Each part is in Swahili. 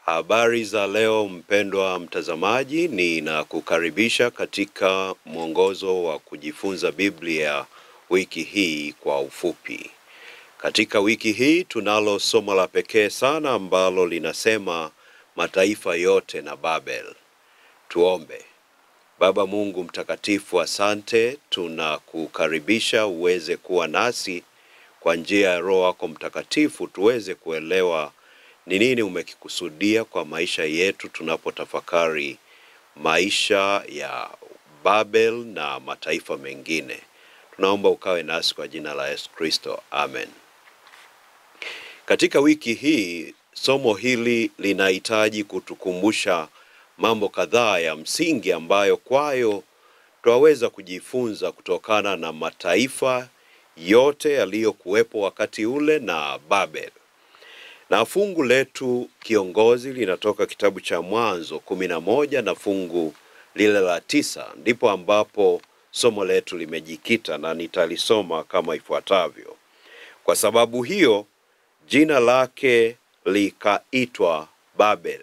Habari za leo mpendwa mtazamaji, ninakukaribisha katika mwongozo wa kujifunza Biblia wiki hii kwa ufupi. Katika wiki hii tunalo somo la pekee sana ambalo linasema mataifa yote na Babel. Tuombe. Baba Mungu mtakatifu, asante, tunakukaribisha uweze kuwa nasi kwa njia ya Roho wako mtakatifu, tuweze kuelewa ni nini umekikusudia kwa maisha yetu tunapotafakari maisha ya Babel na mataifa mengine. Tunaomba ukawe nasi kwa jina la Yesu Kristo. Amen. Katika wiki hii, somo hili linahitaji kutukumbusha mambo kadhaa ya msingi ambayo kwayo twaweza kujifunza kutokana na mataifa yote yaliyokuwepo wakati ule na Babel. Na fungu letu kiongozi linatoka kitabu cha Mwanzo 11 na fungu lile la 9, ndipo ambapo somo letu limejikita, na nitalisoma kama ifuatavyo. Kwa sababu hiyo jina lake likaitwa Babel,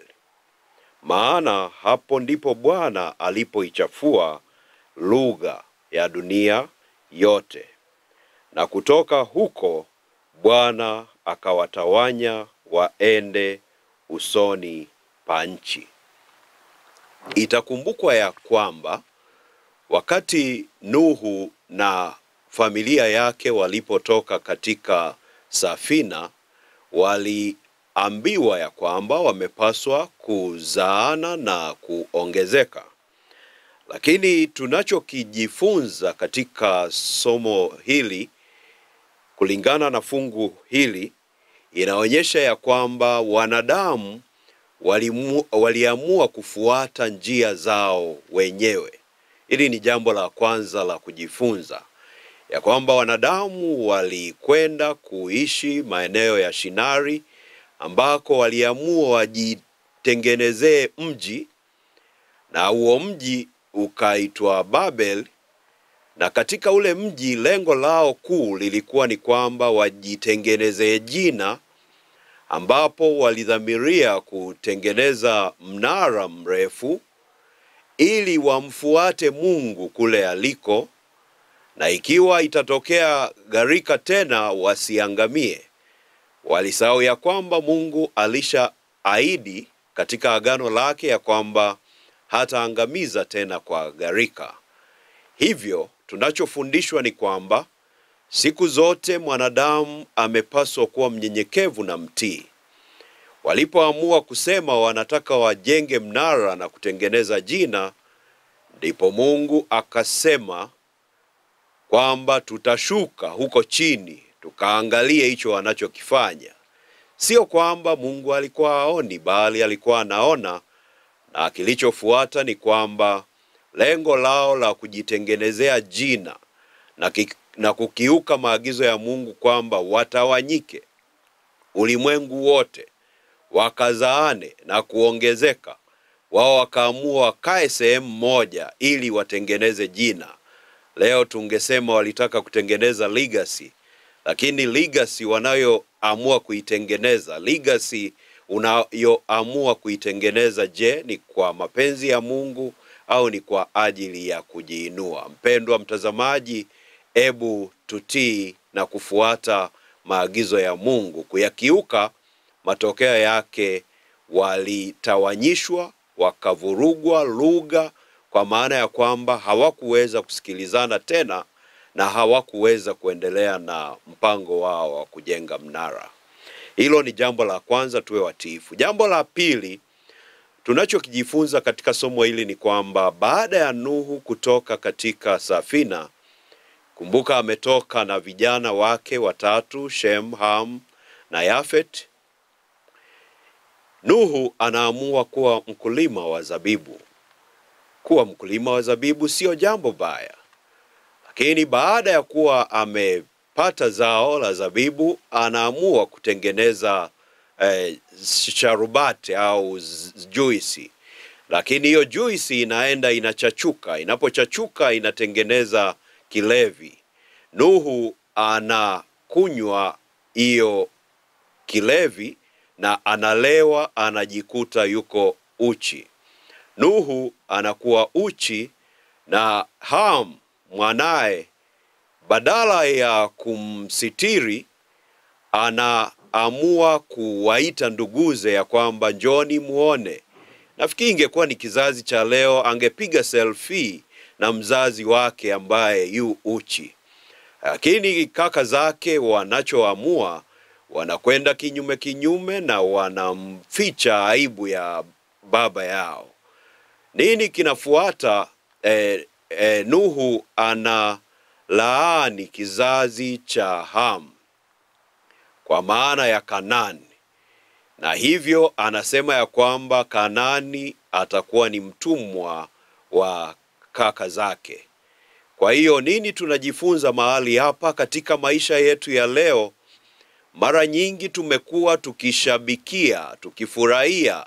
maana hapo ndipo Bwana alipoichafua lugha ya dunia yote, na kutoka huko Bwana akawatawanya waende usoni pa nchi. Itakumbukwa ya kwamba wakati Nuhu na familia yake walipotoka katika safina, waliambiwa ya kwamba wamepaswa kuzaana na kuongezeka. Lakini tunachokijifunza katika somo hili kulingana na fungu hili, inaonyesha ya kwamba wanadamu waliamua kufuata njia zao wenyewe. Hili ni jambo la kwanza la kujifunza, ya kwamba wanadamu walikwenda kuishi maeneo ya Shinari, ambako waliamua wajitengenezee mji, na huo mji ukaitwa Babel. Na katika ule mji lengo lao kuu lilikuwa ni kwamba wajitengeneze jina, ambapo walidhamiria kutengeneza mnara mrefu ili wamfuate Mungu kule aliko, na ikiwa itatokea gharika tena wasiangamie. Walisahau ya kwamba Mungu alishaahidi katika agano lake ya kwamba hataangamiza tena kwa gharika. Hivyo tunachofundishwa ni kwamba siku zote mwanadamu amepaswa kuwa mnyenyekevu na mtii. Walipoamua kusema wanataka wajenge mnara na kutengeneza jina, ndipo Mungu akasema kwamba tutashuka huko chini tukaangalie hicho wanachokifanya. Sio kwamba Mungu alikuwa haoni, bali alikuwa anaona, na kilichofuata ni kwamba lengo lao la kujitengenezea jina na kukiuka maagizo ya Mungu kwamba watawanyike ulimwengu wote, wakazaane na kuongezeka, wao wakaamua wakae sehemu moja ili watengeneze jina. Leo tungesema walitaka kutengeneza legacy, lakini legacy wanayoamua kuitengeneza, legacy unayoamua kuitengeneza, je, ni kwa mapenzi ya Mungu au ni kwa ajili ya kujiinua? Mpendwa mtazamaji, ebu tutii na kufuata maagizo ya Mungu. Kuyakiuka, matokeo yake walitawanyishwa, wakavurugwa lugha, kwa maana ya kwamba hawakuweza kusikilizana tena na hawakuweza kuendelea na mpango wao wa kujenga mnara. Hilo ni jambo la kwanza, tuwe watiifu. Jambo la pili tunachokijifunza katika somo hili ni kwamba baada ya Nuhu kutoka katika safina, kumbuka ametoka na vijana wake watatu, Shem, Ham na Yafet. Nuhu anaamua kuwa mkulima wa zabibu. Kuwa mkulima wa zabibu sio jambo baya, lakini baada ya kuwa amepata zao la zabibu, anaamua kutengeneza sharubati au juisi. Lakini hiyo juisi inaenda inachachuka, inapochachuka inatengeneza kilevi. Nuhu anakunywa hiyo kilevi na analewa, anajikuta yuko uchi. Nuhu anakuwa uchi na Ham mwanae, badala ya kumsitiri, anaamua kuwaita nduguze ya kwamba njoni muone. Nafikiri ingekuwa ni kizazi cha leo, angepiga selfie na mzazi wake ambaye yu uchi. Lakini kaka zake wanachoamua, wanakwenda kinyume na wanamficha aibu ya baba yao. Nini kinafuata? Nuhu analaani kizazi cha Ham kwa maana ya Kanani, na hivyo anasema ya kwamba Kanani atakuwa ni mtumwa wa kaka zake. Kwa hiyo nini tunajifunza mahali hapa katika maisha yetu ya leo? Mara nyingi tumekuwa tukishabikia, tukifurahia,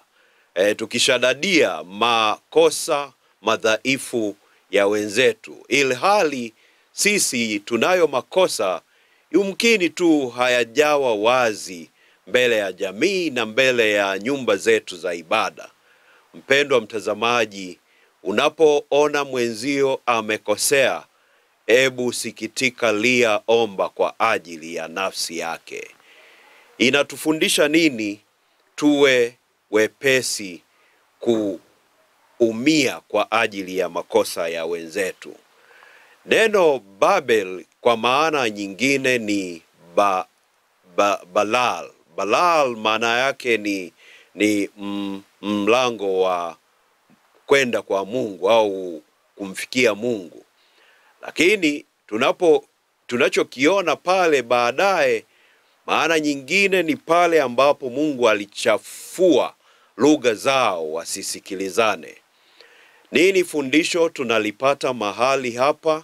tukishadadia makosa madhaifu ya wenzetu, ilhali sisi tunayo makosa yumkini tu hayajawa wazi mbele ya jamii na mbele ya nyumba zetu za ibada. Mpendwa mtazamaji, unapoona mwenzio amekosea, ebu sikitika, lia, omba kwa ajili ya nafsi yake. Inatufundisha nini? Tuwe wepesi kuumia kwa ajili ya makosa ya wenzetu. Neno Babel kwa maana nyingine ni Balal. Balal maana yake ni mlango wa kwenda kwa Mungu au kumfikia Mungu. Lakini tunachokiona pale baadaye, maana nyingine ni pale ambapo Mungu alichafua lugha zao wasisikilizane. Nini fundisho tunalipata mahali hapa?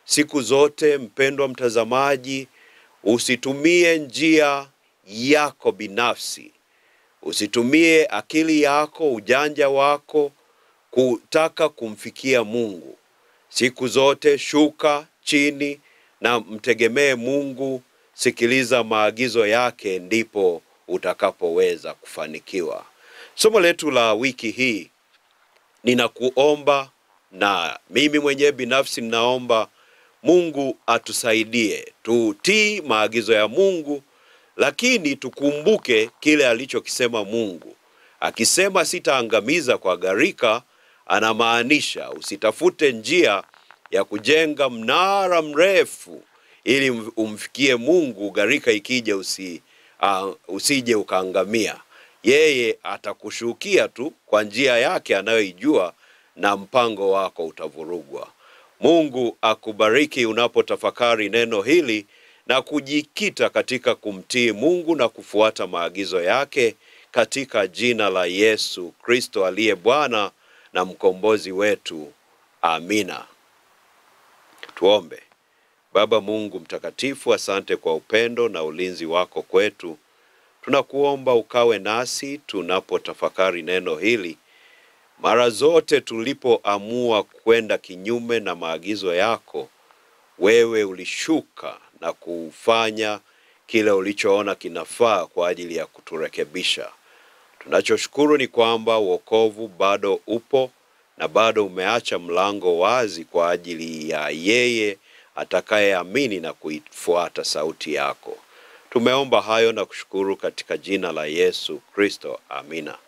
Siku zote mpendwa mtazamaji, usitumie njia yako binafsi. Usitumie akili yako, ujanja wako kutaka kumfikia Mungu. Siku zote shuka chini na mtegemee Mungu, sikiliza maagizo yake, ndipo utakapoweza kufanikiwa. Somo letu la wiki hii, ninakuomba na mimi mwenyewe binafsi ninaomba Mungu atusaidie tutii maagizo ya Mungu, lakini tukumbuke kile alichokisema Mungu. Akisema sitaangamiza kwa gharika, anamaanisha usitafute njia ya kujenga mnara mrefu ili umfikie Mungu, gharika ikija usije ukaangamia. Yeye atakushukia tu kwa njia yake anayoijua, na mpango wako utavurugwa. Mungu akubariki unapotafakari neno hili na kujikita katika kumtii Mungu na kufuata maagizo yake, katika jina la Yesu Kristo aliye Bwana na mkombozi wetu. Amina. Tuombe. Baba Mungu mtakatifu, asante kwa upendo na ulinzi wako kwetu. Tunakuomba ukawe nasi tunapotafakari neno hili. Mara zote tulipoamua kwenda kinyume na maagizo yako, wewe ulishuka na kufanya kile ulichoona kinafaa kwa ajili ya kuturekebisha. Tunachoshukuru ni kwamba wokovu bado upo na bado umeacha mlango wazi kwa ajili ya yeye atakayeamini na kuifuata sauti yako. Tumeomba hayo na kushukuru katika jina la Yesu Kristo. Amina.